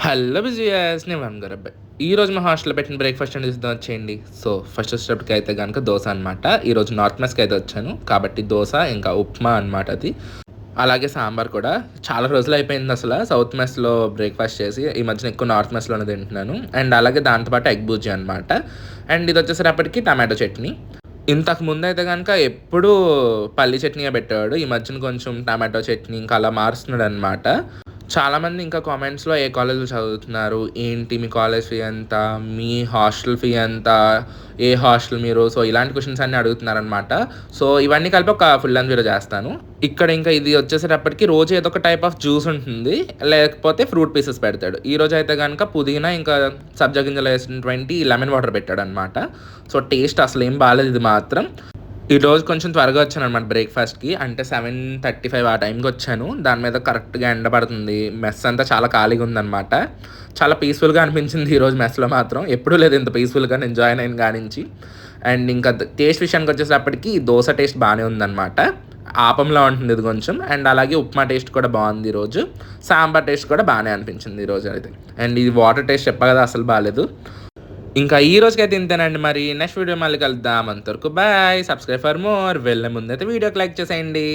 Hello బిజియస్ నేను one ఈరోజు మా హాస్టల్లో పెట్టిన బ్రేక్ఫాస్ట్ అనేది ఇద్దాం వచ్చేయండి. సో ఫస్ట్ స్టెప్కి అయితే కనుక దోశ అనమాట. ఈరోజు నార్త్ మెస్కి అయితే వచ్చాను కాబట్టి దోశ ఇంకా ఉప్మా అనమాట అది. అలాగే సాంబార్ కూడా. చాలా రోజులు అయిపోయింది అసలు సౌత్ మెస్లో బ్రేక్ఫాస్ట్ చేసి. ఈ మధ్యన ఎక్కువ నార్త్ మెస్లోనే తింటున్నాను. అండ్ అలాగే దాంతోపాటు ఎగ్ బూజీ అనమాట. అండ్ ఇది వచ్చేసరికి టమాటో చట్నీ. ఇంతకు ముందు అయితే కనుక ఎప్పుడూ పల్లి చట్నీయే పెట్టేవాడు. ఈ మధ్యన కొంచెం టమాటో చట్నీ ఇంకా అలా మారుస్తున్నాడు అనమాట. చాలామంది ఇంకా కామెంట్స్‌లో ఏ కాలేజ్‌లో చదువుతున్నారు? ఏంటి మీ కాలేజ్ ఫీ ఎంత? మీ హాస్టల్ ఫీ ఎంత? ఏ హాస్టల్ మీరు? సో, ఇలాంటి క్వెషన్స్ అన్నీ అడుగుతున్నారనమాట. సో, ఇవన్నీ కలిపి ఒక ఫుల్ లెంగ్త్ వీడియో చేస్తాను. ఇక్కడ ఇంకా ఇది వచ్చేసేటప్పటికి రోజు ఏదో ఒక టైప్ ఆఫ్ జ్యూస్ ఉంటుంది. లేకపోతే ఫ్రూట్ పీసెస్ పెడతాడు. ఈరోజు అయితే గనుక పుదీనా ఇంకా సబ్జా గింజలు వేసినటువంటి లెమన్ వాటర్ పెట్టాడనమాట. సో, టేస్ట్ అసలేం బాలేదు ఇది మాత్రం. ఈరోజు కొంచెం త్వరగా వచ్చాననమాట బ్రేక్ఫాస్ట్‌కి. అంటే 7:35 ఆ టైంకి వచ్చాను. దాని మీద కరెక్ట్‌గా ఎండ పడుతుంది. మెస్ అంతా చాలా ఖాళీగా ఉందనమాట. చాలా పీస్‌ఫుల్‌గా అనిపించింది ఈరోజు మెస్‌లో మాత్రం. ఎప్పుడూ లేదు ఇంత పీస్‌ఫుల్‌గా నేను జాయిన్ అయిన కానించి. అండ్ ఇంకా టేస్ట్ విషయానికి వచ్చేటప్పటికి దోస టేస్ట్ బాగానే ఉందనమాట. ఆపంలా ఉంటుంది ఇది కొంచెం. అండ్ అలాగే ఉప్మా టేస్ట్ కూడా బాగుంది ఈరోజు. సాంబార్ టేస్ట్ కూడా బాగానే అనిపించింది ఈరోజు అయితే. అండ్ ఇది వాటర్ టేస్ట్ చెప్పా కదా అసలు బాలేదు. ఇంకా ఈ రోజుకైతే ఇంతేనండి. మరి నెక్స్ట్ వీడియో మళ్ళీ కలుద్దాం. అంతవరకు బాయ్. Subscribe for more. వెళ్ళే ముందైతే వీడియోకి లైక్ చేసేయండి.